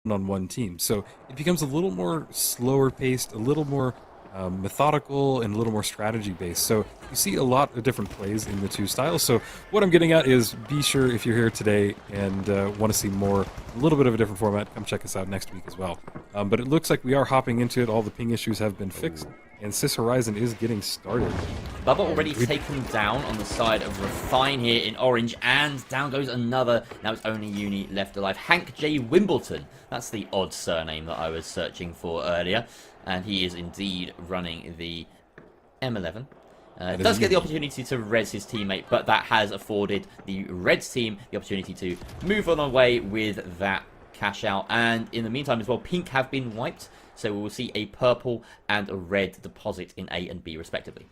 one-on-one team. So it becomes a little more slower paced, a little more methodical, and a little more strategy based. So you see a lot of different plays in the two styles. So what I'm getting at is, be sure if you're here today and want to see more, a little bit of a different format, come check us out next week as well. But it looks like we are hopping into it. All the ping issues have been fixed, and Sis Horizon is getting started. Bubba already taken down on the side of Refine here in orange, and down goes another. Now it's only Uni left alive. Hank J. Wimbledon. That's the odd surname that I was searching for earlier. And he is indeed running the M11. Does get the opportunity to res his teammate, but that has afforded the Reds team the opportunity to move on away with that cash out. And in the meantime as well, pink have been wiped, so we will see a purple and a red deposit in A and B respectively.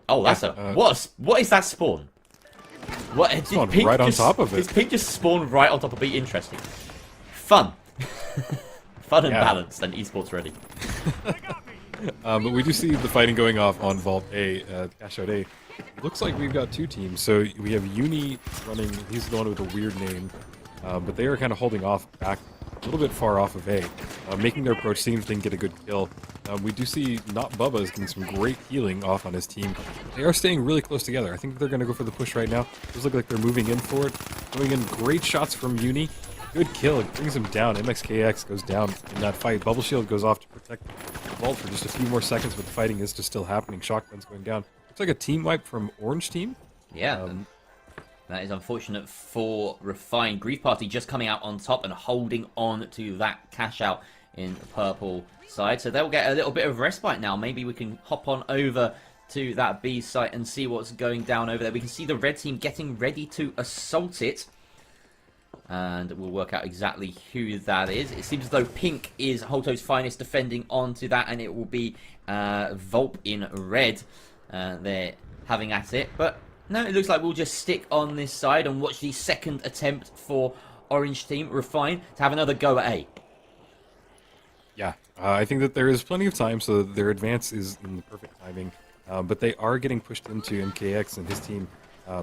Oh, that's what is that spawn? What did pink right on top of it? Did pink just spawn right on top of B? Interesting. Fun. Fun and balanced and esports ready. But we do see the fighting going off on Vault A, Cash Out A. Looks like we've got two teams. So we have Uni running, he's the one with a weird name, but they are kind of holding off back a little bit far off of A, making their approach, seeing if they can get a good kill. We do see Not Bubba is getting some great healing off on his team. They are staying really close together. I think they're going to go for the push right now. Those look like they're moving in for it. Going in, great shots from Uni. Good kill, it brings him down. MXKX goes down in that fight. Bubble Shield goes off to protect Vault for just a few more seconds, but the fighting is just still happening. Shotgun's going down. Looks like a team wipe from Orange Team. Yeah, that is unfortunate for Refine. Grief Party just coming out on top and holding on to that cash out in the purple side. So they'll get a little bit of respite now. Maybe we can hop on over to that B site and see what's going down over there. We can see the red team getting ready to assault it. And we'll work out exactly who that is. It seems as though pink is Holto's finest defending onto that, and it will be Volp in red. They're having at it. But no, it looks like we'll just stick on this side and watch the second attempt for Orange Team, Refine, to have another go at A. Yeah, I think that there is plenty of time, so their advance is in the perfect timing. But they are getting pushed into MKX and his team.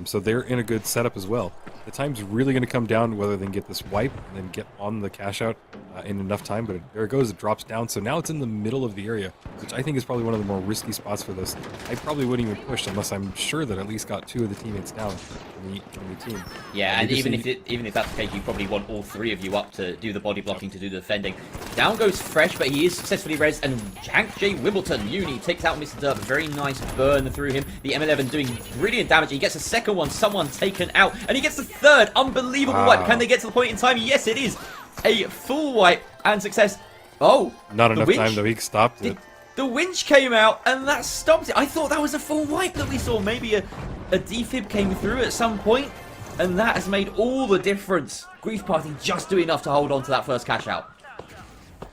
So they're in a good setup as well. The time's really going to come down whether they can get this wipe and then get on the cash out in enough time, but there it goes, it drops down. So now it's in the middle of the area, which I think is probably one of the more risky spots for this. I probably wouldn't even push unless I'm sure that I at least got two of the teammates down from the team. Yeah, and even if that's the case, you probably want all three of you up to do the body blocking, to do the defending. Down goes Fresh, but he is successfully res, and Hank J. Wimbledon, Uni, takes out Mr. Derp. Very nice burn through him. The M11 doing brilliant damage. He gets a second one, someone taken out, and he gets the third. Unbelievable wipe. Can they get to the point in time? Yes, it is. A full wipe and success. Oh, not enough time though. He stopped it. The winch came out and that stopped it. I thought that was a full wipe that we saw. Maybe a defib came through at some point, and that has made all the difference. Grief Party just do enough to hold on to that first cash out.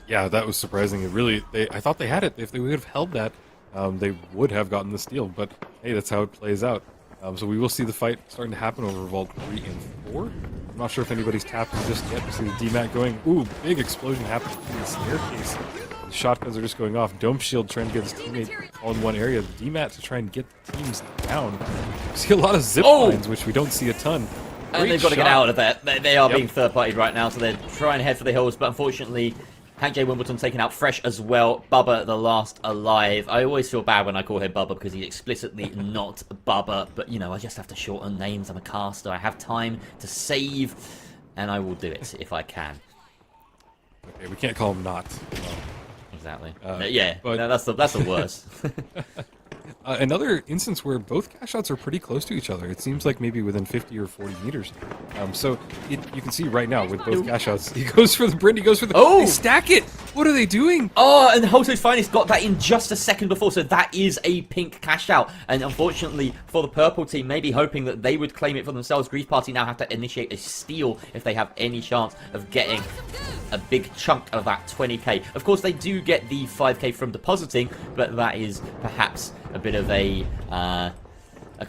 Yeah, that was surprising. It really, I thought they had it. If they would have held that, they would have gotten the steal. But hey, that's how it plays out. So we will see the fight starting to happen over Vault 3 and 4. I'm not sure if anybody's tapped in just yet. We see the DMAT going. Ooh, big explosion happening in the staircase. The shotguns are just going off. Dome Shield trying to get his teammate all in one area. The DMAT to try and get the teams down. We see a lot of zip lines, which we don't see a ton. And they've got to get out of that. They are being third-partied right now, so they're trying to head for the hills. But unfortunately, Hank J. Wimbledon taken out Fresh as well. Bubba, the last alive. I always feel bad when I call him Bubba because he's explicitly not Bubba. But, you know, I just have to shorten names. I'm a caster. I have time to save, and I will do it if I can. Okay, we can't call him not. Exactly. Yeah, but no, that's the worst. Another instance where both cash outs are pretty close to each other. It seems like maybe within 50 or 40 meters. So you can see right now with both cash outs, he goes for the Brin, he goes for the... Oh! They stack it! What are they doing? Oh, and Holto's finest got that in just a second before, so that is a pink cash out. And unfortunately for the purple team, maybe hoping that they would claim it for themselves, Grief Party now have to initiate a steal if they have any chance of getting a big chunk of that 20k. Of course, they do get the 5k from depositing, but that is perhaps a bit of a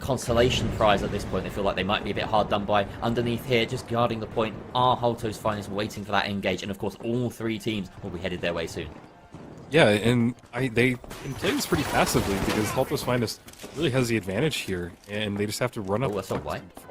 consolation prize at this point. They feel like they might be a bit hard done by. Underneath here, just guarding the point, are Holto's finest waiting for that engage, and of course all three teams will be headed their way soon. Yeah, and they can play this pretty passively because Holto's finest really has the advantage here, and they just have to run up as far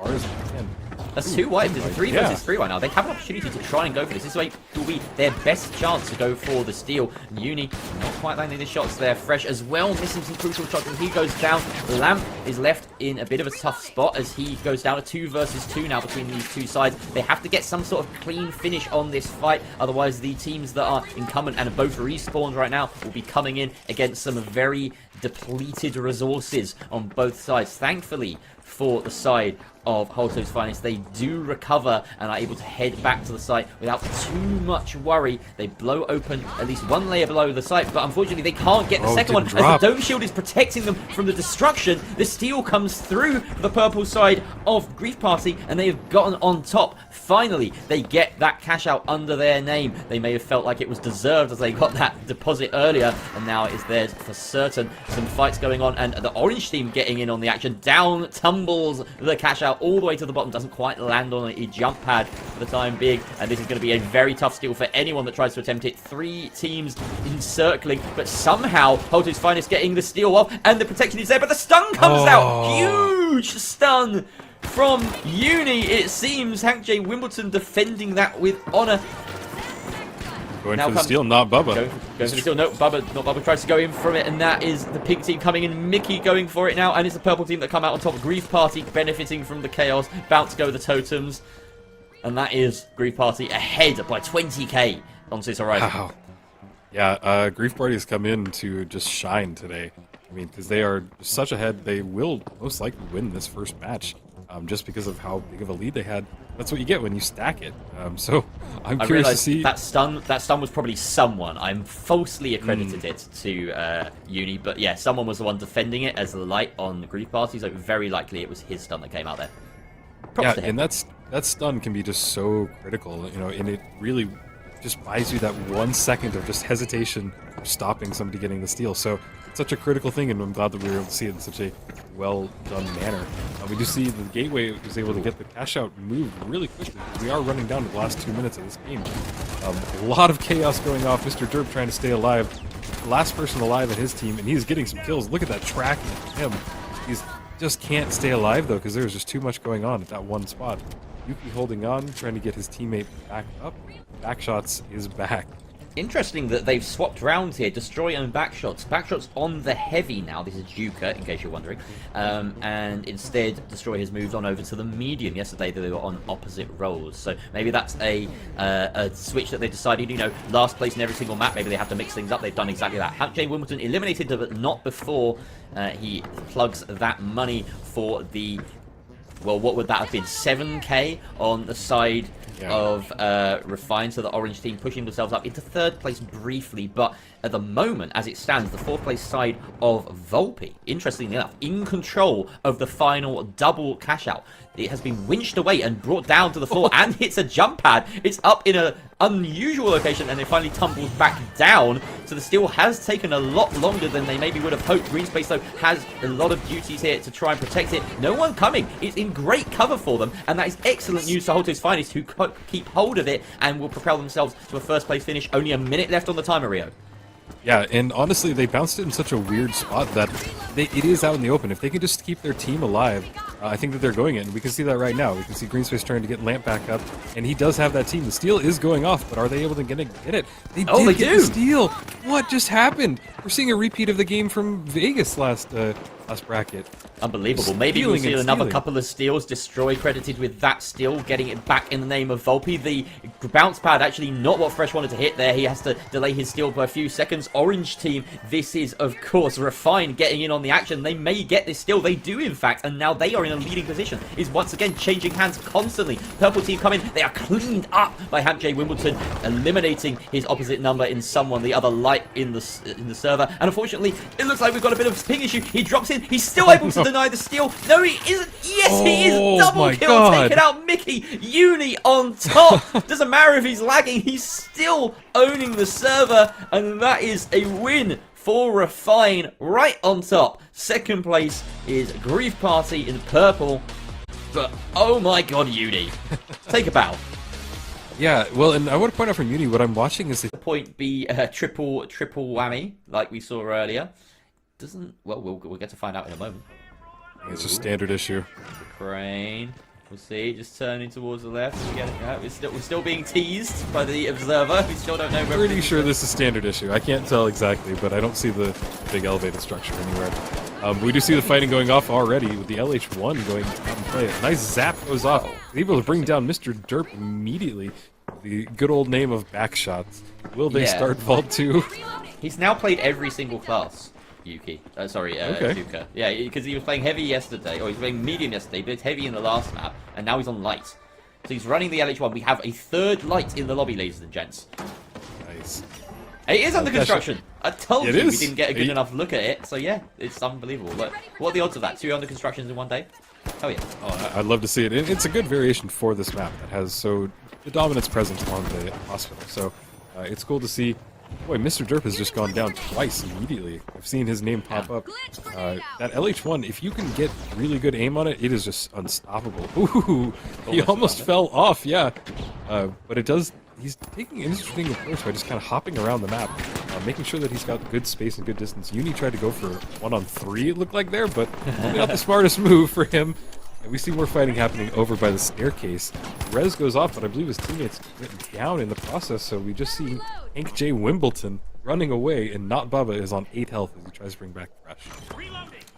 as they can. That's 2 wipes. It's a 3 yeah. versus 3 right now. They have an opportunity to try and go for this. This will be their best chance to go for the steal. Uni not quite landing the shots there. Fresh as well, missing some crucial shots as he goes down. Lamp is left in a bit of a tough spot as he goes down. A 2 versus 2 now between these two sides. They have to get some sort of clean finish on this fight. Otherwise, the teams that are incumbent and are both respawned right now will be coming in against some very depleted resources on both sides. Thankfully, for the side of Holto's Finest, they do recover and are able to head back to the site without too much worry. They blow open at least one layer below the site, but unfortunately they can't get the second one as the dome shield is protecting them from the destruction. The steal comes through the purple side of Grief Party and they have gotten on top. Finally, they get that cash out under their name. They may have felt like it was deserved as they got that deposit earlier, and now it is theirs for certain. Some fights going on, and the orange team getting in on the action. Down tumbles the cash out all the way to the bottom. Doesn't quite land on a jump pad for the time being, and this is going to be a very tough steal for anyone that tries to attempt it. 3 teams encircling, but somehow Holto's Finest getting the steal off, and the protection is there, but the stun comes out. Huge stun from Uni, it seems. Hank J. Wimbledon defending that with honor. Going for the steal, not Bubba. Going for the steal, no, Bubba tries to go in from it, and that is the pink team coming in. Mickey going for it now, and it's the purple team that come out on top. Grief Party benefiting from the chaos, about to go the totems, and that is Grief Party ahead by 20k on this horizon. Wow. Yeah, Grief Party has come in to just shine today. I mean, because they are such ahead, they will most likely win this first match. Just because of how big of a lead they had. That's what you get when you stack it. So I'm curious to see. That stun was probably someone. I'm falsely accredited it to Uni, but yeah, someone was the one defending it as light on the Grief Party, so very likely it was his stun that came out there. Props to him. And that stun can be just so critical, you know, and it really just buys you that 1 second of just hesitation of stopping somebody getting the steal. So it's such a critical thing, and I'm glad that we were able to see it in such a well done manner. We do see the Gateway was able to get the cash out move really quickly. We are running down to the last 2 minutes of this game. A lot of chaos going off. Mr. Derp trying to stay alive. The last person alive in his team, and he's getting some kills. Look at that tracking of him. He's just can't stay alive though, because there's just too much going on at that one spot. Yuki holding on, trying to get his teammate back up. Backshots is back. Interesting that they've swapped rounds here. Destroy and Backshots. Backshots on the heavy now. This is Juka, in case you're wondering. And instead, Destroy has moved on over to the medium. Yesterday, they were on opposite roles. So maybe that's a switch that they decided, you know, last place in every single map. Maybe they have to mix things up. They've done exactly that. Hank J. Wimbledon eliminated, but not before he plugs that money for the... Well, what would that have been? 7k on the side of Refine, so the orange team pushing themselves up into 3rd place briefly, but at the moment, as it stands, the 4th place side of Volpe, interestingly enough, in control of the final double cash out. It has been winched away and brought down to the floor and hits a jump pad. It's up in an unusual location and it finally tumbles back down. So the steal has taken a lot longer than they maybe would have hoped. Green Space, though, has a lot of duties here to try and protect it. No one coming. It's in great cover for them, and that is excellent news for Holto's Finest, who keep hold of it and will propel themselves to a 1st place finish. Only a minute left on the timer, Rio. Yeah, and honestly, they bounced it in such a weird spot that it is out in the open. If they can just keep their team alive, I think that they're going in. We can see that right now. We can see Greenspace trying to get Lamp back up, and he does have that team. The steal is going off, but are they able to get it? They did get the steal! What just happened? We're seeing a repeat of the game from Vegas last bracket. Unbelievable. Maybe we'll see another couple of steals. Destroy credited with that steal, getting it back in the name of Volpe. The bounce pad, actually not what Fresh wanted to hit there. He has to delay his steal by a few seconds. Orange team, this is, of course, Refine getting in on the action. They may get this steal. They do, in fact, and now they are in a leading position. Is once again changing hands constantly. Purple team come in. They are cleaned up by Hank J. Wimbledon, eliminating his opposite number in someone, the other light in the server. And unfortunately, it looks like we've got a bit of a ping issue. He drops in. He's still able to deny the steal. No, he isn't. Yes, he is. Double kill. Taking out Mickey. Uni on top. Doesn't matter if he's lagging. He's still owning the server. And that is a win for Refine right on top. 2nd place is Grief Party in purple. But, oh my god, Uni. Take a bow. Yeah, well, and I want to point out from Uni, what I'm watching is... The point be triple whammy, like we saw earlier. Doesn't... Well, we'll get to find out in a moment. It's a standard issue. Crane. We'll see. Just turning towards the left. We're still being teased by the observer. We still don't know. Pretty sure this is standard issue. I can't tell exactly, but I don't see the big elevated structure anywhere. We do see the fighting going off already with the LH1 going out and play. A nice zap goes off. He's able to bring down Mr. Derp immediately. The good old name of backshots. Will they start Vault 2? He's now played every single class. Yuki. Okay. Tuka. Yeah, because he was playing heavy yesterday, or he was playing medium yesterday, but it's heavy in the last map, and now he's on light. So he's running the LH1. We have a third light in the lobby, ladies and gents. Nice. It is under construction. I told you we didn't get a good enough look at it, so yeah, it's unbelievable. Look, what are the odds of that? 2 under constructions in one day? Oh yeah. Oh, I'd love to see it. It's a good variation for this map that has the dominance presence on the hospital. So it's cool to see. Boy, Mr. Derp has just gone down twice immediately. I've seen his name pop up. That LH1, if you can get really good aim on it, it is just unstoppable. Ooh, he almost fell off, yeah. But it does. He's taking an interesting approach by just kind of hopping around the map, making sure that he's got good space and good distance. Uni tried to go for 1-on-3, it looked like there, but probably not the smartest move for him. And we see more fighting happening over by the staircase. Rez goes off, but I believe his teammates went down in the process, so we just see Hank J. Wimbledon running away, and Not Bubba is on 8 health as he tries to bring back Fresh.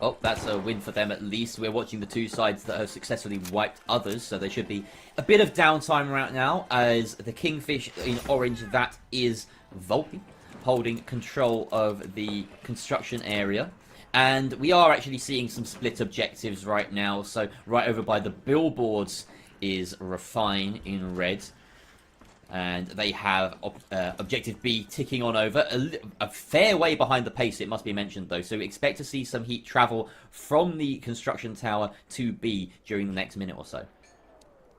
Oh, that's a win for them at least. We're watching the two sides that have successfully wiped others, so there should be a bit of downtime right now as the Kingfish in orange, that is Volpe, holding control of the construction area. And we are actually seeing some split objectives right now. So right over by the billboards is Refine in red. And they have Objective B ticking on over. A fair way behind the pace, it must be mentioned, though. So we expect to see some heat travel from the construction tower to B during the next minute or so.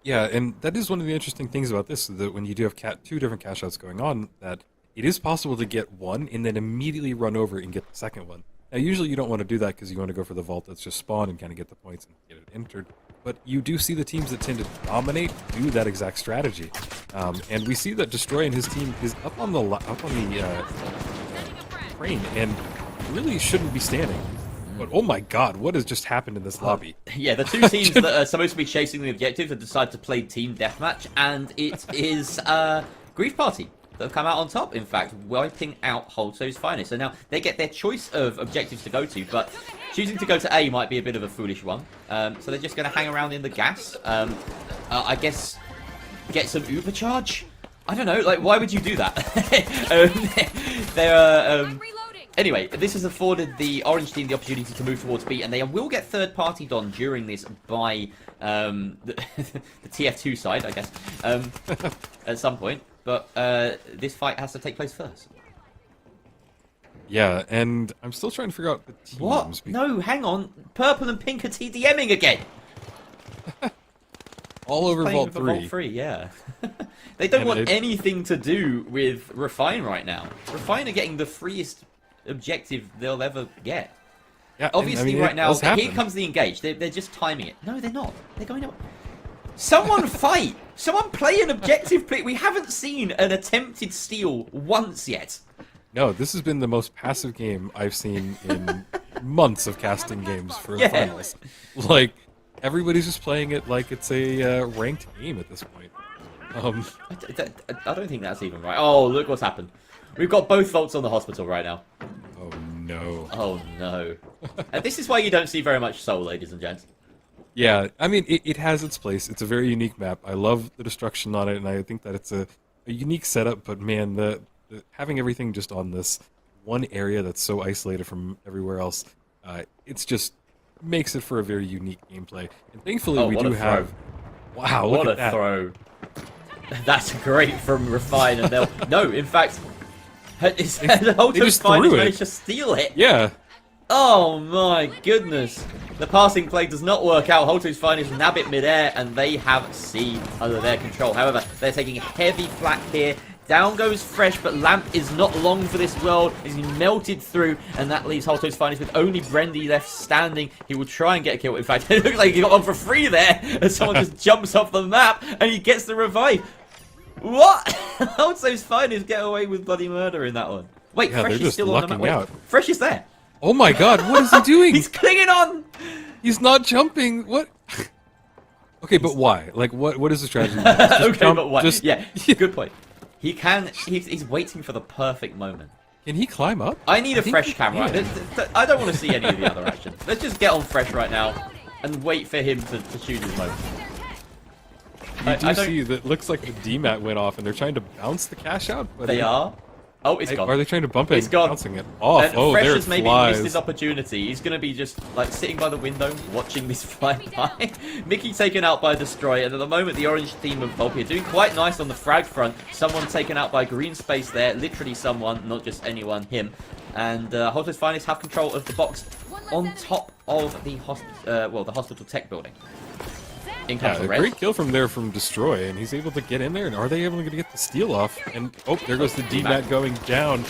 Yeah, and that is one of the interesting things about this, that when you do have 2 different cash outs going on, that it is possible to get one and then immediately run over and get the second one. Now, usually you don't want to do that because you want to go for the vault that's just spawned and kind of get the points and get it entered. But you do see the teams that tend to dominate do that exact strategy, and we see that Destroy and his team is up on the train and really shouldn't be standing. But oh my God, what has just happened in this lobby? Yeah, the two teams that are supposed to be chasing the objective have decided to play team deathmatch, and it is Grief Party that have come out on top, in fact, wiping out Holto's finest. So now they get their choice of objectives to go to, but choosing to go to A might be a bit of a foolish one. So they're just going to hang around in the gas. I guess get some Uber charge? I don't know, like, why would you do that? Anyway, this has afforded the orange team the opportunity to move towards B, and they will get third-partied on during this by the TF2 side, I guess, at some point. But this fight has to take place first. Yeah, and I'm still trying to figure out the teams. What? No, hang on. Purple and pink are TDMing again. All over Vault 3. Vault 3, yeah. They don't want anything to do with Refine right now. Refine are getting the freest objective they'll ever get. Yeah, obviously, right now, here comes the engage. They're just timing it. No, they're not. They're going up. Someone fight! Someone play an objective play. We haven't seen an attempted steal once yet. No, this has been the most passive game I've seen in months of casting games for finals. Like, everybody's just playing it like it's a ranked game at this point. I don't think that's even right. Oh, look what's happened. We've got both vaults on the hospital right now. Oh, no. Oh, no. And this is why you don't see very much Seoul, ladies and gents. Yeah, I mean, it has its place. It's a very unique map. I love the destruction on it, and I think that it's a unique setup, but man, the having everything just on this one area that's so isolated from everywhere else, it's just makes it for a very unique gameplay. And thankfully, we do have... Wow, look at that. What a throw. That's great from Refine, and they'll... No, in fact, the whole Refine has managed to steal it. Yeah. Oh my goodness. The passing play does not work out. Holto's finest nab it mid-air, and they have C under their control. However, they're taking heavy flak here. Down goes Fresh, but Lamp is not long for this world. He's been melted through, and that leaves Holto's finest with only Brendy left standing. He will try and get a kill. In fact, it looks like he got one for free there, as someone just jumps off the map, and he gets the revive. What? Holto's finest get away with bloody murder in that one. Wait, yeah, Fresh is still on the map. Wait, Fresh is there. Oh my God, what is he doing? He's clinging on! He's not jumping. What? Okay, but why? Like, what is the strategy? Just Okay, jump, but what? just- Yeah, good point. He can. He's waiting for the perfect moment. Can he climb up? I need a think fresh he camera. can. I don't want to see any of the other action. Let's just get on fresh right now and wait for him to choose his moment. You do see that looks like the D-mat went off, and they're trying to bounce the cash out. But They are. Oh, it's gone. Are they trying to bump it? It's gone. Bouncing it off. And Oh, Fresh there it has maybe flies. missed his opportunity. He's going to be just like sitting by the window watching this fly by. Mickey taken out by Destroy, and at the moment the orange team of Volpe are doing quite nice on the frag front. Someone taken out by Green Space there. Literally someone, not just anyone, him. And Hoto's Finest have control of the box on top of the the hospital tech building. In comes Yeah, the a red. great kill from there from Destroy, and he's able to get in there. And are they able to get the steal off? And oh, there goes the D-mat going down.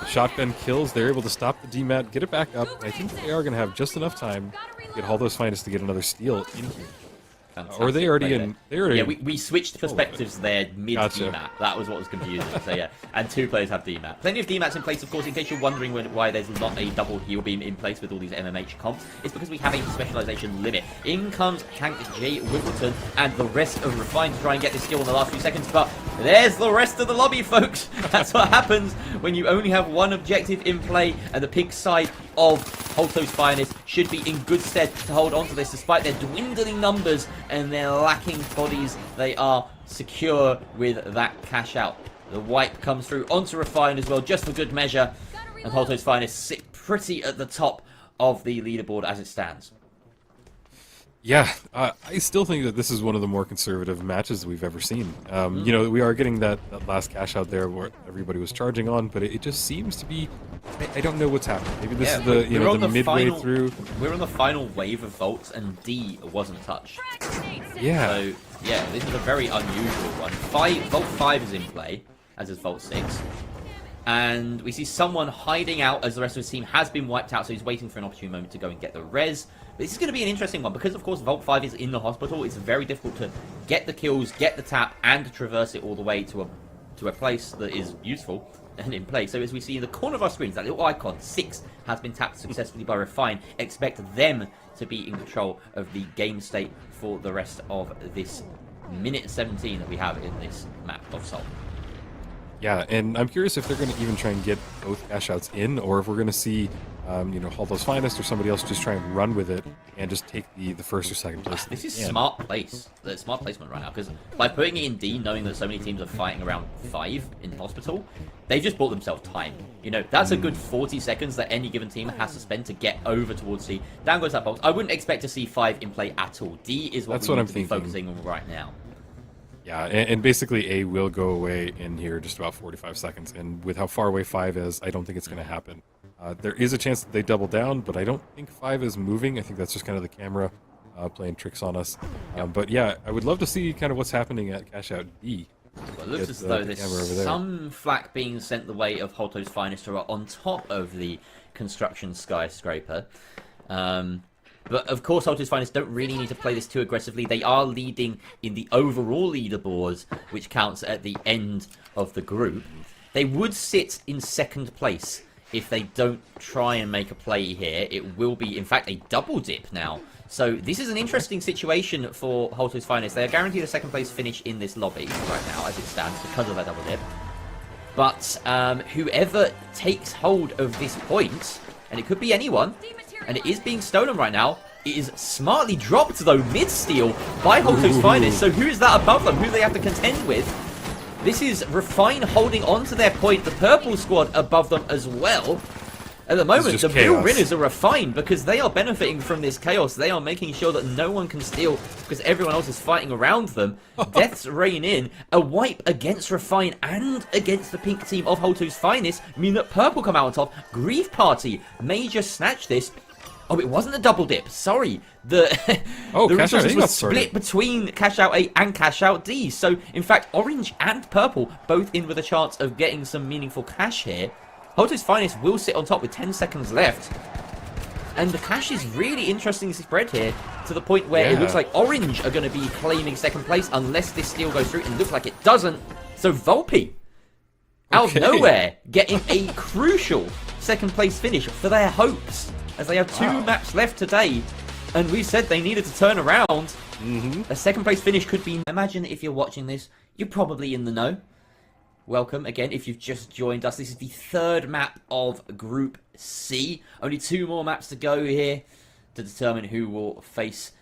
Shotgun kills. They're able to stop the D-mat, get it back up. And I think they are going to have just enough time to get All Those Finest to get another steal in here. Or are they already in? They're already. Yeah, we switched perspectives there mid Gotcha. DMAT. That was what was confusing. So yeah, and two players have DMAT. Plenty of DMATs in place, of course. In case you're wondering why there's not a double heal beam in place with all these MMH comps, it's because we have a specialization limit. In comes Hank J. Wimbledon and the rest of Refine to try and get this skill in the last few seconds. But there's the rest of the lobby, folks. That's what happens when you only have one objective in play, and the pink side of Holto's Finest should be in good stead to hold on to this despite their dwindling numbers and their lacking bodies. They are secure with that cash out. The wipe comes through onto Refine as well, just for good measure, and Holto's Finest sit pretty at the top of the leaderboard as it stands. Yeah, I still think that this is one of the more conservative matches we've ever seen. You know, we are getting that last cash out there where everybody was charging on, but it just seems to be. I don't know what's happening. Maybe this is the the midway through. We're on the final wave of vaults, and D wasn't touched. Yeah. So yeah, this is a very unusual one. Vault 5 is in play, as is Vault 6. And we see someone hiding out as the rest of his team has been wiped out, so he's waiting for an opportune moment to go and get the res. But this is going to be an interesting one, because of course Vault 5 is in the hospital. It's very difficult to get the kills, get the tap, and to traverse it all the way to a place that is useful and in play. So as we see in the corner of our screens, that little icon, 6, has been tapped successfully by Refine. Expect them to be in control of the game state for the rest of this minute 17 that we have in this map of Seoul. Yeah, and I'm curious if they're going to even try and get both cash outs in, or if we're going to see, Holto's Finest or somebody else just try and run with it and just take the first or second place. This is smart placement right now, because by putting it in D, knowing that so many teams are fighting around 5 in hospital, they've just bought themselves time. You know, that's a good 40 seconds that any given team has to spend to get over towards C. Down goes that box. I wouldn't expect to see 5 in play at all. D is what we need to be focusing on right now. Yeah, and basically A will go away in here just about 45 seconds, and with how far away 5 is, I don't think it's going to happen. There is a chance that they double down, but I don't think 5 is moving. I think that's just kind of the camera playing tricks on us. But yeah, I would love to see kind of what's happening at cash out D. Well, it looks as though there's some flack being sent the way of Holto's Finest, who are on top of the construction skyscraper. But of course, Holto's Finest don't really need to play this too aggressively. They are leading in the overall leaderboards, which counts at the end of the group. They would sit in second place if they don't try and make a play here. It will be, in fact, a double dip now. So this is an interesting situation for Holto's Finest. They are guaranteed a second place finish in this lobby right now, as it stands, because of that double dip. But whoever takes hold of this point, and it could be anyone, and it is being stolen right now. It is smartly dropped, though, mid-steal by Holto's Finest. So who is that above them? Who do they have to contend with? This is Refine holding on to their point. The purple squad above them as well. At the moment, the real winners are Refine, because they are benefiting from this chaos. They are making sure that no one can steal, because everyone else is fighting around them. Deaths rain in. A wipe against Refine and against the pink team of Holto's Finest mean that purple come out on top. Grief Party may just snatch this. Oh, it wasn't a double dip. Sorry. The resources were split between Cash Out A and Cash Out D. So, in fact, orange and purple both in with a chance of getting some meaningful cash here. Holto's Finest will sit on top with 10 seconds left. And the cash is really interesting spread here, to the point where it looks like orange are going to be claiming second place unless this steal goes through, and it looks like it doesn't. So Volpe, out of nowhere, getting a crucial second place finish for their hopes, as they have 2 maps left today, and we said they needed to turn around. A second place finish could be... Imagine if you're watching this, you're probably in the know. Welcome again if you've just joined us. This is the third map of Group C. Only 2 more maps to go here to determine who will face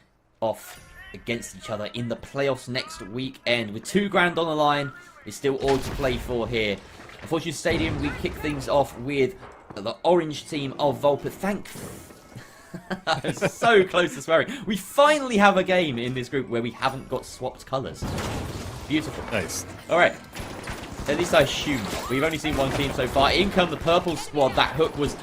off against each other in the playoffs next weekend. With $2,000 on the line, it's still all to play for here. Unfortunately, Stadium, we kick things off with the orange team of Volpa. It's so close to swearing. We finally have a game in this group where we haven't got swapped colours. Beautiful. Nice. Alright. At least I assume. We've only seen one team so far. In come the purple squad. That hook was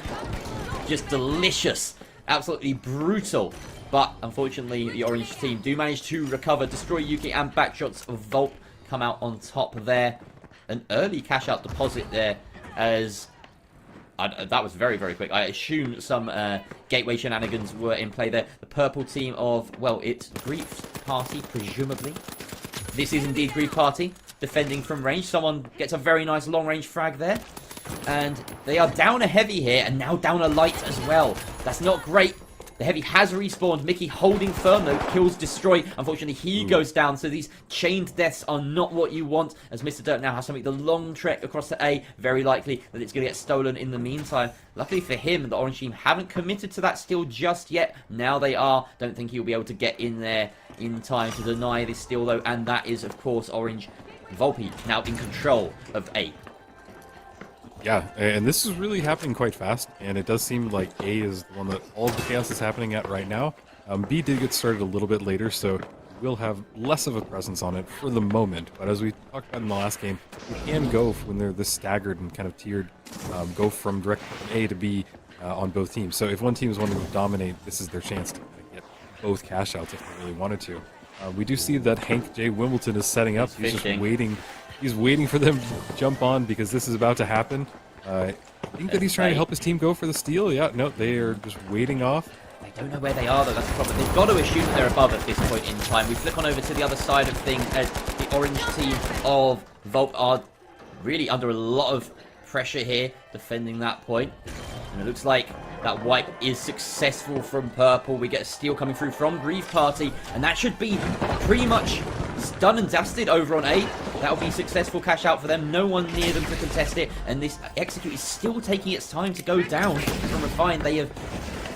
just delicious. Absolutely brutal. But unfortunately, the orange team do manage to recover. Destroy Yuki and backshots of Volp come out on top there. An early cash out deposit there as... that was very, very quick. I assume some gateway shenanigans were in play there. The purple team of, well, it's Grief Party, presumably. This is indeed Grief Party, defending from range. Someone gets a very nice long-range frag there. And they are down a heavy here, and now down a light as well. That's not great. The heavy has respawned. Mickey holding firm though. Kills Destroy. Unfortunately, he goes down. So these chained deaths are not what you want. As Mr. Dirt now has to make the long trek across to A. Very likely that it's going to get stolen in the meantime. Luckily for him, the orange team haven't committed to that steal just yet. Now they are. Don't think he'll be able to get in there in time to deny this steal though. And that is, of course, orange. Volpe now in control of A. Yeah, and this is really happening quite fast, and it does seem like A is the one that all of the chaos is happening at right now. B did get started a little bit later, so we'll have less of a presence on it for the moment. But as we talked about in the last game, you can go, when they're this staggered and kind of tiered, go from direct from A to B on both teams. So if one team is wanting to dominate, this is their chance to get both cash outs if they really wanted to. We do see that Hank J. Wimbledon is setting up. He's just waiting. He's waiting for them to jump on because this is about to happen. I think that he's trying to help his team go for the steal. Yeah, no, they are just waiting off. They don't know where they are, though. That's the problem. They've got to assume that they're above at this point in time. We flick on over to the other side of things as the orange team of Volp are really under a lot of pressure here, defending that point. And it looks like that wipe is successful from purple. We get a steal coming through from Grief Party, and that should be pretty much done and dusted over on A. That'll be successful cash out for them. No one near them to contest it, and this execute is still taking its time to go down from Refine. They have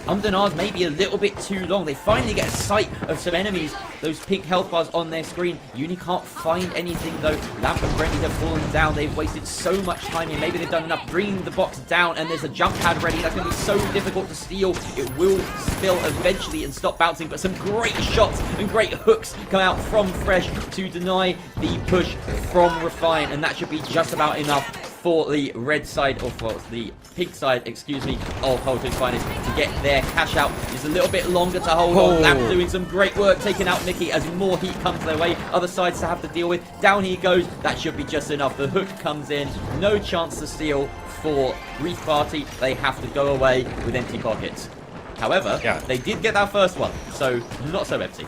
Umdenard maybe a little bit too long. They finally get a sight of some enemies. Those pink health bars on their screen. Uni can't find anything though. Lamp and Brendy have fallen down. They've wasted so much time here. Maybe they've done enough bringing the box down, and there's a jump pad ready. That's going to be so difficult to steal. It will spill eventually and stop bouncing, but some great shots and great hooks come out from Fresh to deny the push from Refine, and that should be just about enough for the red side, or for the pink side, excuse me, of Holton's Finest to get their cash out. It's a little bit longer to hold on. Lamp doing some great work, taking out Mickey as more heat comes their way. Other sides to have to deal with. Down he goes. That should be just enough. The hook comes in. No chance to steal for Grief Party. They have to go away with empty pockets. However, they did get that first one, so not so empty.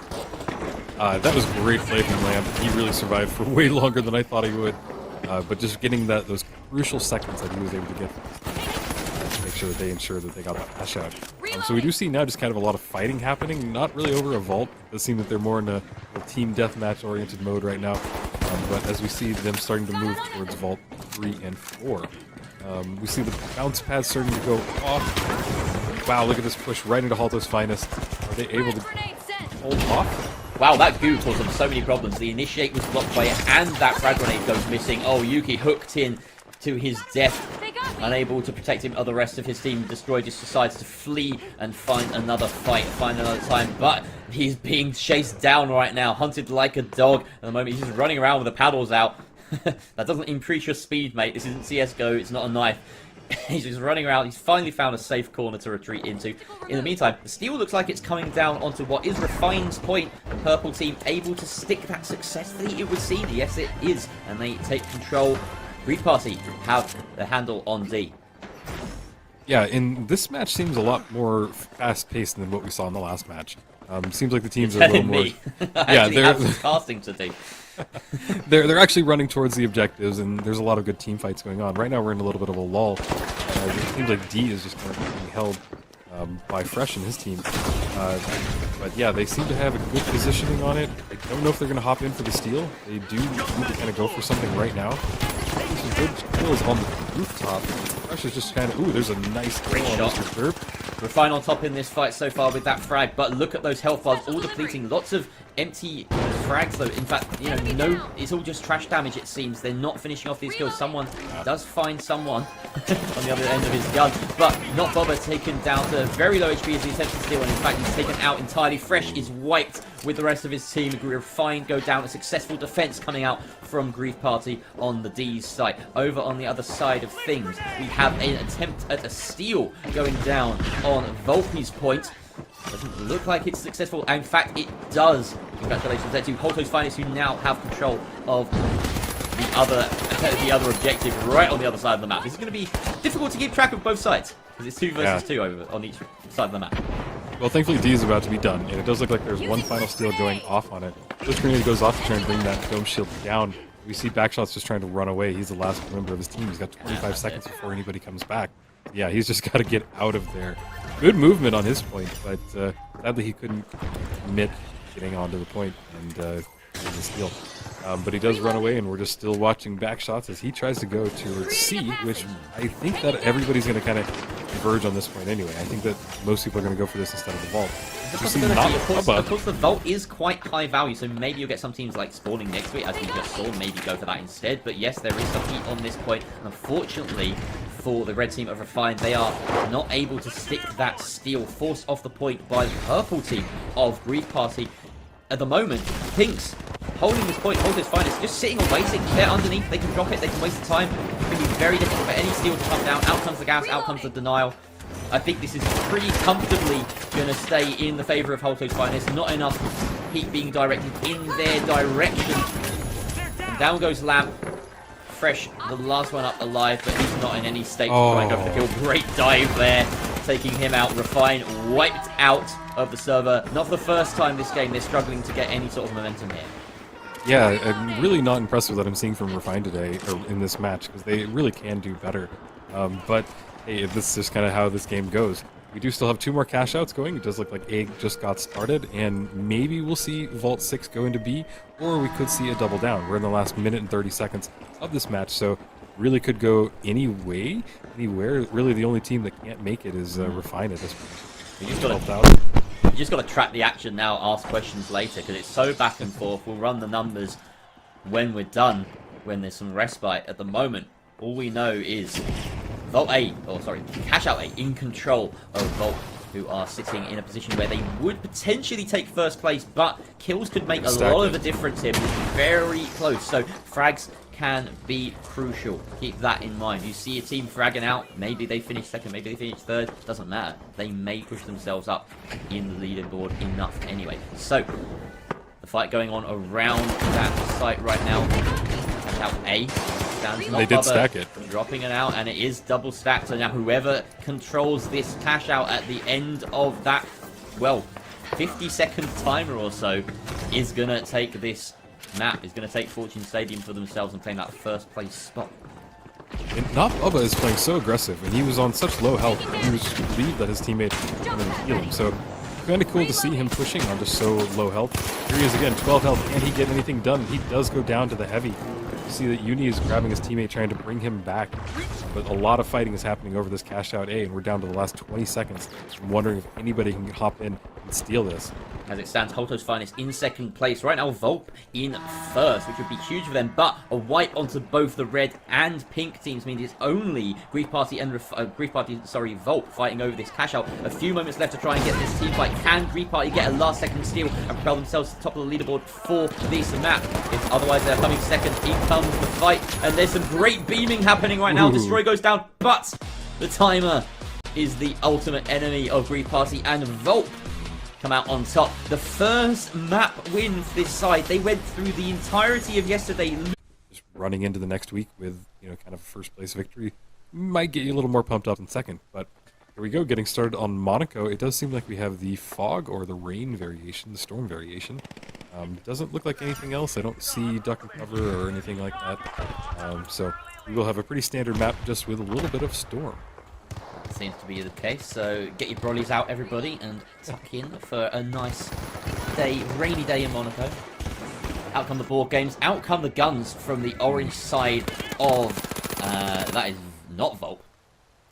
That was great play from Lamp. He really survived for way longer than I thought he would. But just getting those crucial seconds that he was able to get to make sure that they ensure that they got that cash out. So we do see now just kind of a lot of fighting happening, not really over a vault. It does seem that they're more in a team deathmatch oriented mode right now. But as we see them starting to move towards vault 3 and 4, we see the bounce pads starting to go off. Wow, look at this push right into Halto's Finest. Are they able to hold off? Wow, that goo caused them so many problems. The initiate was blocked by it, and that frag grenade goes missing. Oh, Yuki hooked in to his death. Unable to protect him, the rest of his team destroyed. Just decides to flee and find another fight, find another time. But he's being chased down right now, hunted like a dog. At the moment, he's just running around with the paddles out. That doesn't increase your speed, mate. This isn't CSGO, it's not a knife. He's just running around. He's finally found a safe corner to retreat into. In the meantime, the steal looks like it's coming down onto what is Refine's point. The purple team able to stick that successfully, it would seem. Yes, it is. And they take control. Grief Party have the handle on D. Yeah, and this match seems a lot more fast-paced than what we saw in the last match. Seems like the teams are a little more... Yeah, they're casting to do. They're actually running towards the objectives, and there's a lot of good team fights going on. Right now, we're in a little bit of a lull. It seems like D is just kind of being held by Fresh and his team. But yeah, they seem to have a good positioning on it. I don't know if they're going to hop in for the steal. They do need to kind of go for something right now. Some good kills on the rooftop. Fresh is just kind of... Ooh, there's a nice Great kill shot. on Mr. Derp. Refine on top in this fight so far with that frag, but look at those health bars, all depleting. Lots of empty frags though. In fact, you know, it's all just trash damage it seems. They're not finishing off these kills. Someone does find someone on the other end of his gun, but not Bobber, taken down to very low HP as he attempts to steal, and in fact he's taken out entirely. Fresh is wiped with the rest of his team. Refine go down. A successful defense coming out from Grief Party on the D's side. Over on the other side of things, we have an attempt at a steal going down on Volpe's point. Doesn't look like it's successful. In fact, it does. Congratulations there to Holto's Finest, who now have control of the other objective right on the other side of the map. This is going to be difficult to keep track of both sides, because it's 2 versus 2 over on each side of the map. Well, thankfully D is about to be done, and it does look like there's one final steal going off on it. This grenade goes off to try and bring that dome shield down. We see Backshot's just trying to run away. He's the last member of his team. He's got 25 seconds before anybody comes back. Yeah, he's just got to get out of there. Good movement on his point, but sadly he couldn't commit getting onto the point and getting the steal. But he does run away, and we're just still watching Backshots as he tries to go towards C, which I think that everybody's going to kind of converge on this point anyway. I think that most people are going to go for this instead of the vault. Of course, the vault is quite high value, so maybe you'll get some teams like spawning next to it, as we just saw, maybe go for that instead. But yes, there is some heat on this point, and unfortunately for the red team of Refine, they are not able to stick that steal, forced off the point by the purple team of Grief Party. At the moment, Pinks holding this point, Holto's Finest, just sitting and waiting. They're underneath, they can drop it, they can waste the time. It's going to be very difficult for any steal to come down. Out comes the gas, out comes the denial. I think this is pretty comfortably going to stay in the favour of Holto's Finest. Not enough heat being directed in their direction. And down goes Lamp. Fresh, the last one up alive, but he's not in any state to try and go for the kill. Great dive there, taking him out. Refine wiped out of the server. Not for the first time this game. They're struggling to get any sort of momentum here. Yeah, I'm really not impressed with what I'm seeing from Refine today, or in this match, because they really can do better. But hey, this is just kind of how this game goes. We do still have 2 more cash outs going. It does look like A just got started, and maybe we'll see Vault 6 go into B, or we could see a double down. We're in the last minute and 30 seconds of this match, so really could go anywhere. Really, the only team that can't make it is Refine at this point. You just got to track the action now, ask questions later, because it's so back and forth. We'll run the numbers when we're done, when there's some respite. At the moment, all we know is Cash Out A in control of Vault, who are sitting in a position where they would potentially take first place, but kills could make a lot of a difference here. It's very close, so frags can be crucial. Keep that in mind. You see a team fragging out, maybe they finish second, maybe they finish third, doesn't matter. They may push themselves up in the leaderboard enough anyway. So, the fight going on around that site right now. Cash Out A. They did stack it. Dropping it out, and it is double stacked. So now whoever controls this cash out at the end of that, well, 50-second timer or so, is going to take this map, is going to take Fortune Stadium for themselves and claim that first place spot. And Not Bubba is playing so aggressive, and he was on such low health, he was relieved that his teammate didn't heal him. So kind of cool to see him pushing on just so low health. Here he is again, 12 health. Can he get anything done? He does go down to the heavy. You see that Uni is grabbing his teammate, trying to bring him back. But a lot of fighting is happening over this cash out A, and we're down to the last 20 seconds. I'm wondering if anybody can hop in and steal this. As it stands, Holto's Finest in second place. Right now, Volp in first, which would be huge for them. But a wipe onto both the red and pink teams means it's only Grief Party and Volp fighting over this cash out. A few moments left to try and get this team fight. Can Grief Party get a last second steal and propel themselves to the top of the leaderboard for this map? If otherwise they're coming second, in comes the fight. And there's some great beaming happening right now. Destroy goes down, but the timer is the ultimate enemy of Grief Party, and Volp come out on top. The first map win for this side. They went through the entirety of yesterday. Just running into the next week with, kind of a first place victory might get you a little more pumped up in second. But here we go, getting started on Monaco. It does seem like we have the fog or the rain variation, the storm variation. Doesn't look like anything else. I don't see duck and cover or anything like that. So we will have a pretty standard map just with a little bit of storm. seems to be the case. So get your brollies out, everybody, and tuck in for a nice day, rainy day in Monaco. Out come the board games. Out come the guns from the orange side of... that is not Volp.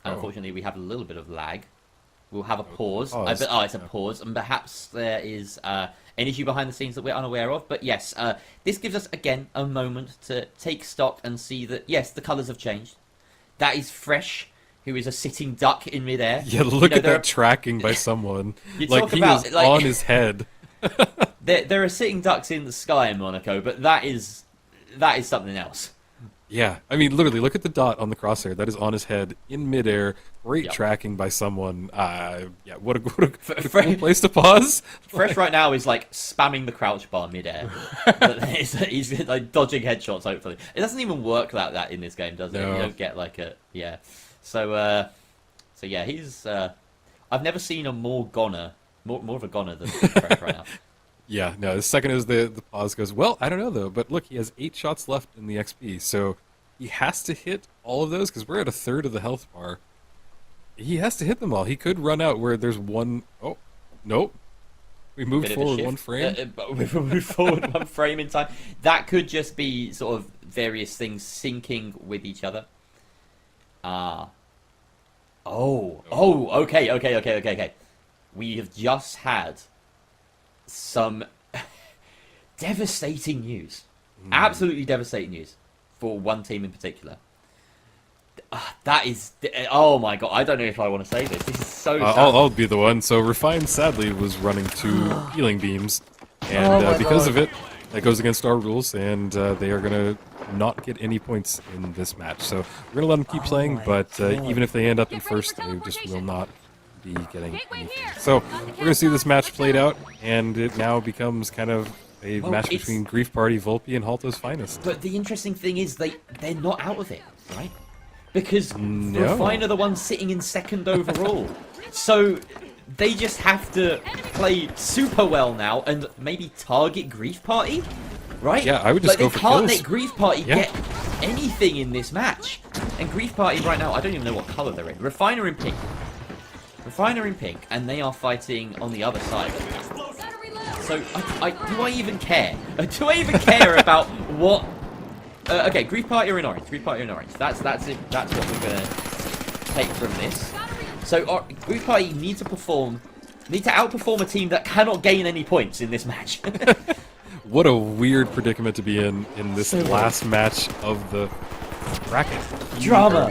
And unfortunately, we have a little bit of lag. We'll have a pause. It's a pause. And perhaps there is an issue behind the scenes that we're unaware of. But yes, this gives us, again, a moment to take stock and see that, yes, the colours have changed. That is Fresh, who is a sitting duck in midair. Yeah, look at that tracking by someone. Like, he was on his head. There are sitting ducks in the sky in Monaco, but that is something else. Yeah, I mean, literally, look at the dot on the crosshair. That is on his head in midair. Great tracking by someone. Yeah, what a cool place to pause. Fresh right now is like spamming the crouch bar midair. He's like dodging headshots. Hopefully, it doesn't even work like that in this game, does it? No. You don't get like a So yeah, he's. I've never seen a more of a goner than Fresh right now. Yeah, no, the second as the pause goes, well, I don't know, though. But look, he has 8 shots left in the XP, so he has to hit all of those, because we're at a third of the health bar. He has to hit them all. He could run out where there's one... Oh, nope. We moved forward 1 frame. We've moved forward 1 frame in time. That could just be sort of various things syncing with each other. Okay. We have just had some devastating news. Absolutely devastating news for one team in particular. That is... Oh my god, I don't know if I want to say this. This is so sad. I'll be the one. So Refine, sadly, was running 2 healing beams. And because of it, that goes against our rules, and they are going to not get any points in this match. So we're going to let them keep playing, but even if they end up in first, they just will not be getting anything. So we're going to see this match played out, and it now becomes kind of a match between Grief Party, Volpe, and Halto's Finest. But the interesting thing is they're not out of it, right? Because Refine are the ones sitting in second overall. So they just have to play super well now and maybe target Grief Party, right? Yeah, I would just go for kills. They can't let Grief Party get anything in this match. And Grief Party right now, I don't even know what colour they're in. Refine are in pink. Refine are in pink, and they are fighting on the other side. So, do I even care? Do I even care about what... okay, Grief Party are in orange. Grief Party are in orange. That's it. That's what we're going to take from this. So, Grief Party need to outperform a team that cannot gain any points in this match. What a weird predicament to be in this last match of the bracket. Drama.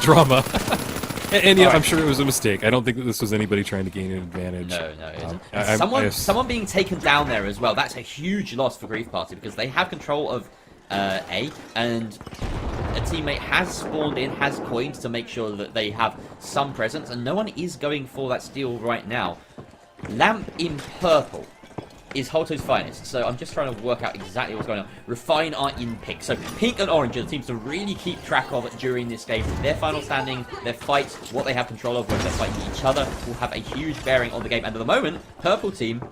Drama. And I'm sure it was a mistake. I don't think that this was anybody trying to gain an advantage. No, it isn't. Someone being taken down there as well, that's a huge loss for Grief Party, because they have control of A, and a teammate has spawned in, has coins to make sure that they have some presence, and no one is going for that steal right now. Lamp in purple is Halto's Finest, so I'm just trying to work out exactly what's going on. Refine are in pink, so pink and orange are the teams to really keep track of during this game. Their final standing, their fights, what they have control of, whether they're fighting each other, will have a huge bearing on the game. And at the moment, purple team,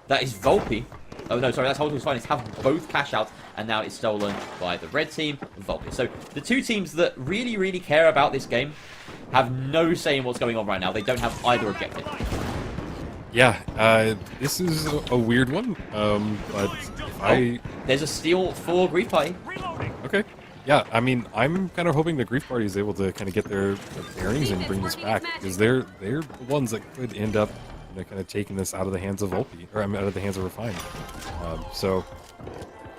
that is Volpe, oh no, sorry, that's Halto's Finest, have both cash outs, and now it's stolen by the red team, Volpe. So the 2 teams that really, really care about this game have no say in what's going on right now. They don't have either objective. Yeah, this is a weird one, but there's a steal for Grief Party. Okay. Yeah, I mean, I'm kind of hoping that Grief Party is able to kind of get their bearings and bring this back, because they're the ones that could end up kind of taking this out of the hands of Volpe, or out of the hands of Refine. So,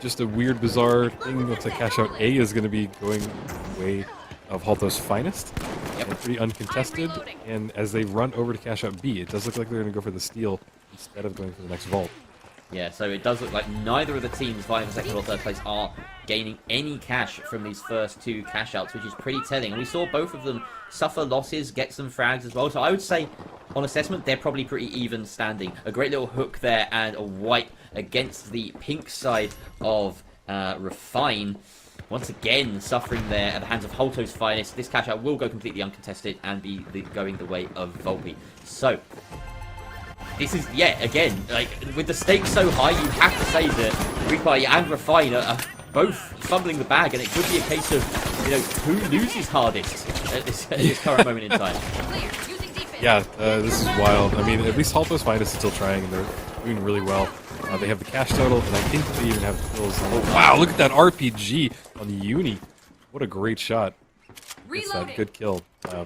just a weird, bizarre thing. Looks like cash out A is going to be going the way of Halto's Finest. They're pretty uncontested, and as they run over to cash out B, it does look like they're going to go for the steal instead of going for the next vault. Yeah, so it does look like neither of the teams vying for second or third place are gaining any cash from these first 2 cash outs, which is pretty telling. And we saw both of them suffer losses, get some frags as well. So I would say, on assessment, they're probably pretty even standing. A great little hook there and a wipe against the pink side of Refine. Once again, suffering there at the hands of Halto's Finest. This cash out will go completely uncontested and be going the way of Volpe. So, this is, again, like, with the stakes so high, you have to say that Grief Party and Refine are both fumbling the bag, and it could be a case of you know, who loses hardest at this current moment in time? Yeah, this is wild. I mean, at least Halto's Finest is still trying, and they're doing really well. They have the cash total, and I think they even have kills. Oh, wow, look at that RPG on the Uni. What a great shot. It's that good kill.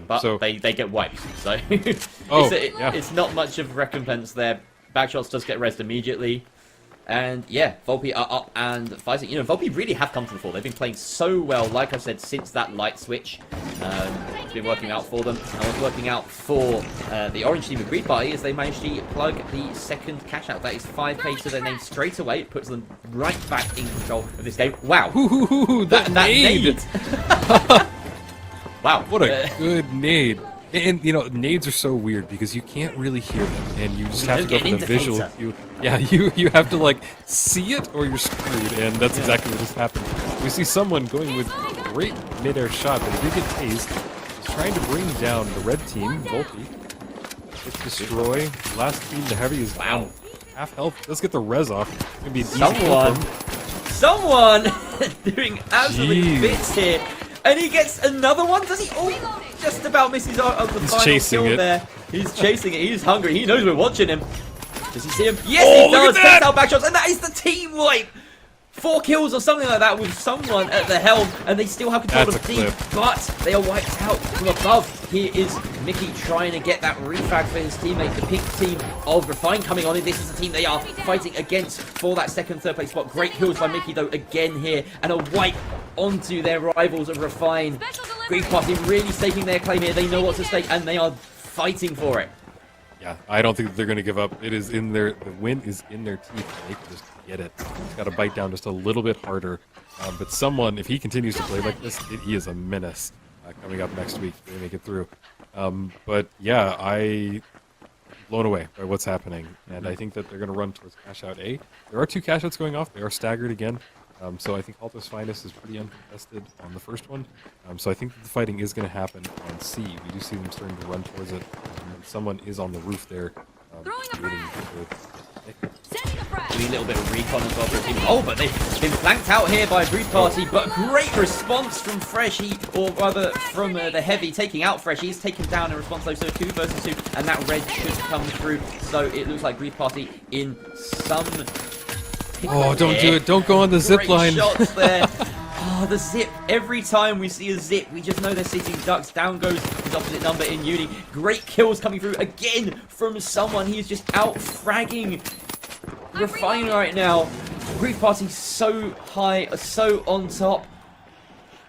But so they get wiped, so yeah. it's not much of a recompense there. Backshots does get rezzed immediately. And yeah, Volpe are up and fighting. You know, Volpe really have come to the fore. They've been playing so well, like I said, since that light switch. It's been working out for them. And what's working out for the orange team of Greed Party is they managed to plug the second cash out. That is 5k to their name straight away. It puts them right back in control of this game. Wow. That nade! Wow. What a good nade. And, you know, nades are so weird because you can't really hear them, and you just have to go for the visual cue. Yeah, you have to, like, see it or you're screwed, and that's exactly what just happened. We see someone going with a great mid-air shot, but he did get tased. He's trying to bring down the red team, Volpe. Let's destroy. Last team, the heavy is down. Half health. Let's get the res off. It's going to be an easy kill for him. Someone doing absolute bits here. And he gets another one, does he? Oh, just about misses on the final kill there. He's chasing it, he's hungry, he knows we're watching him. Does he see him? Yes, he does! Takes out backshots, and that is the team wipe! 4 kills or something like that with someone at the helm, and they still have control of the team, but they are wiped out from above. Here is Mickey trying to get that refag for his teammate, the pink team of Refine coming on in. This is the team they are fighting against for that second, third place spot. Great kills by Mickey though again here, and a wipe onto their rivals of Refine. Green Party really staking their claim here. They know what's at stake, and they are fighting for it. Yeah, I don't think that they're going to give up. It is in their, the win is in their teeth. They can just get it. He's got to bite down just a little bit harder. But someone, if he continues to play like this, he is a menace coming up next week. They make it through. But yeah, I blown away by what's happening, and I think that they're going to run towards cash out A. There are 2 cash outs going off. They are staggered again. So I think Halto's Finest is pretty uncontested on the first one. So I think that the fighting is going to happen on C. We do see them starting to run towards it. And someone is on the roof there. Waiting a little bit of recon as well for the team. Oh, but they've been flanked out here by Greed Party, but great response from Fresh, or rather from the Heavy taking out Fresh. He's taken down in response though, so 2 versus 2, and that red should come through. So it looks like Greed Party in some... Oh, don't do it. Don't go on the zip line. Shots there. Oh, the zip. Every time we see a zip, we just know they're sitting ducks. Down goes his opposite number in Uni. Great kills coming through again from someone. He is just out fragging Refine right now. Greed Party so high, so on top.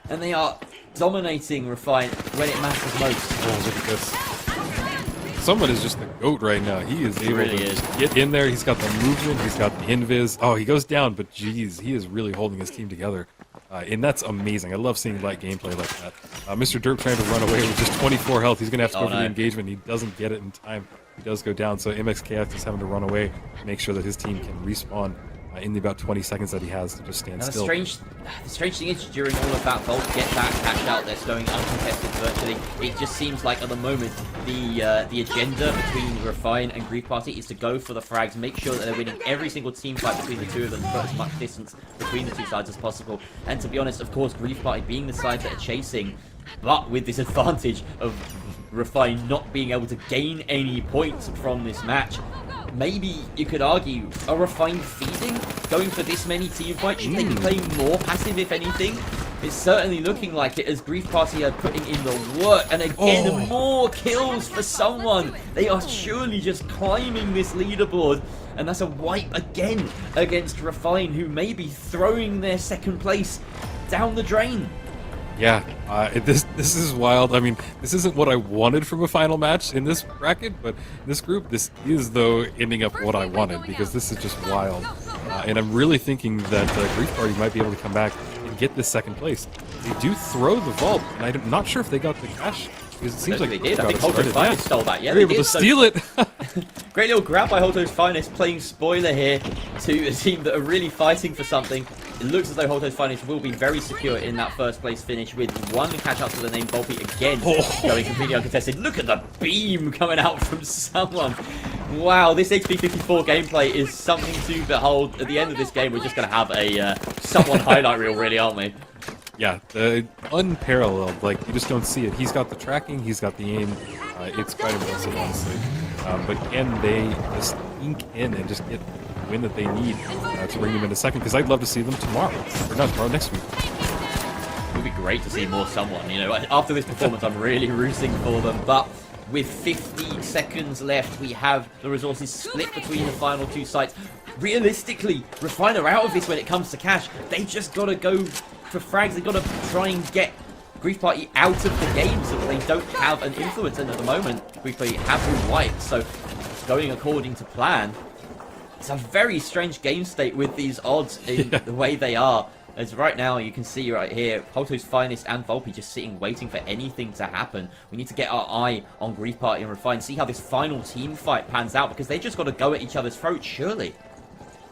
And they are dominating Refine when it matters most. Oh, look at this. Someone is just the GOAT right now. He is able to get in there. He's got the movement. He's got the invis. Oh, he goes down, but geez, he is really holding his team together. And that's amazing. I love seeing light gameplay like that. Mr. Derp trying to run away with just 24 health. He's going to have to go for the engagement. He doesn't get it in time. He does go down, so MXKF is having to run away to make sure that his team can respawn in the about 20 seconds that he has to just stand still. The strange thing is, during all of that, Volt get that cash out that's going uncontested virtually. It just seems like at the moment the agenda between Refine and Greed Party is to go for the frags, make sure that they're winning every single team fight between the two of them, put as much distance between the two sides as possible. And to be honest, of course, Greed Party being the side that are chasing, but with this advantage of Refine not being able to gain any points from this match. Maybe you could argue, a Refine feeding? Going for this many team fights? Should they be playing more passive, if anything? It's certainly looking like it, as Greed Party are putting in the work. And again, more kills for someone. They are surely just climbing this leaderboard. And that's a wipe again against Refine, who may be throwing their second place down the drain. Yeah, this is wild. I mean, this isn't what I wanted from a final match in this bracket, but this group, this is, though, ending up what I wanted, because this is just wild. And I'm really thinking that Greed Party might be able to come back and get this second place. They do throw the vault, and I'm not sure if they got the cash, because it seems like they did. I think Halto's Finest stole that. Yeah, they're able to steal it. Great little grab by Halto's Finest, playing spoiler here to a team that are really fighting for something. It looks as though Halto's Finest will be very secure in that first place finish, with 1 catch out to the name Volpe again going completely uncontested. Look at the beam coming out from someone. Wow, this XP54 gameplay is something to behold. At the end of this game, we're just going to have a someone highlight reel, really, aren't we? Yeah, the unparalleled. Like, you just don't see it. He's got the tracking, he's got the aim. It's quite impressive, honestly. But can they just ink in and just get the win that they need to bring them into second? Because I'd love to see them tomorrow. Or not tomorrow, next week. It would be great to see more someone, you know. After this performance, I'm really rooting for them. But with 50 seconds left, we have the resources split between the final two sites. Realistically, Refine are out of this when it comes to cash. They just got to go for frags. They've got to try and get Grief Party out of the game so that they don't have an influence. And at the moment, Grief Party have been wiped. So, going according to plan, it's a very strange game state with these odds in the way they are. As right now, you can see right here, Polto's Finest and Volpe just sitting, waiting for anything to happen. We need to get our eye on Grief Party and Refine, see how this final team fight pans out, because they just got to go at each other's throats, surely.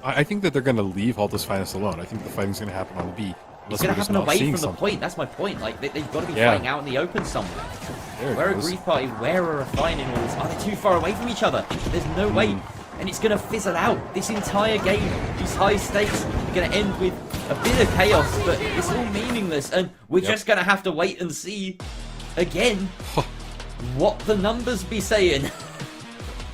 I think that they're going to leave Halto's Finest alone. I think the fighting's going to happen on B. It's going to happen away from the point. That's my point. Like, they've got to be fighting out in the open somewhere. Where are Grief Party? Where are Refine in all this? Are they too far away from each other? There's no way. And it's going to fizzle out. This entire game, these high stakes, are going to end with a bit of chaos, but it's all meaningless. And we're just going to have to wait and see, again, what the numbers be saying.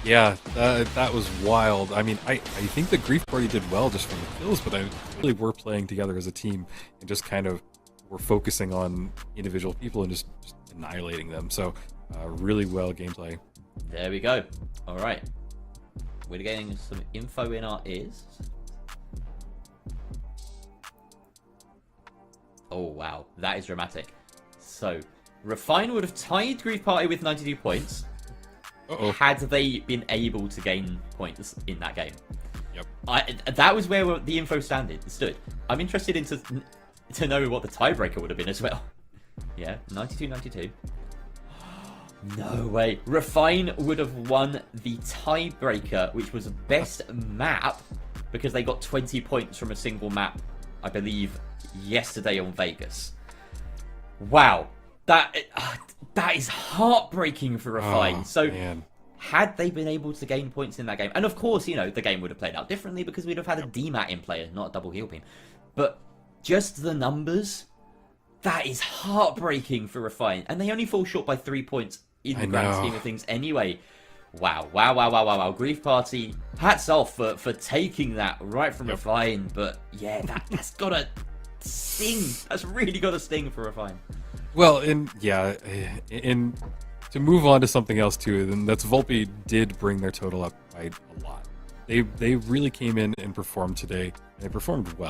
Yeah, that was wild. I mean, I think the Grief Party did well just from the kills, but I really were playing together as a team and just kind of were focusing on individual people and just annihilating them. So, really well gameplay. There we go. All right. We're getting some info in our ears. Oh, wow. That is dramatic. So, Refine would have tied Grief Party with 92 points. Had they been able to gain points in that game. Yep. That was where the info stood. I'm interested to know what the tiebreaker would have been as well. Yeah, 92-92. No way. Refine would have won the tiebreaker, which was best map, because they got 20 points from a single map, I believe, yesterday on Vegas. Wow. That is heartbreaking for Refine. Man. Had they been able to gain points in that game, and of course, you know, the game would have played out differently because we'd have had a DMAT in play, not a double heal beam. But just the numbers, that is heartbreaking for Refine. And they only fall short by 3 points in the grand scheme of things anyway. Wow. Grief Party, hats off for taking that right from Refine. But yeah, that's got to sting. That's really got to sting for Refine. Well, and to move on to something else too, then that's Volpe did bring their total up by a lot. They really came in and performed today, and they performed well.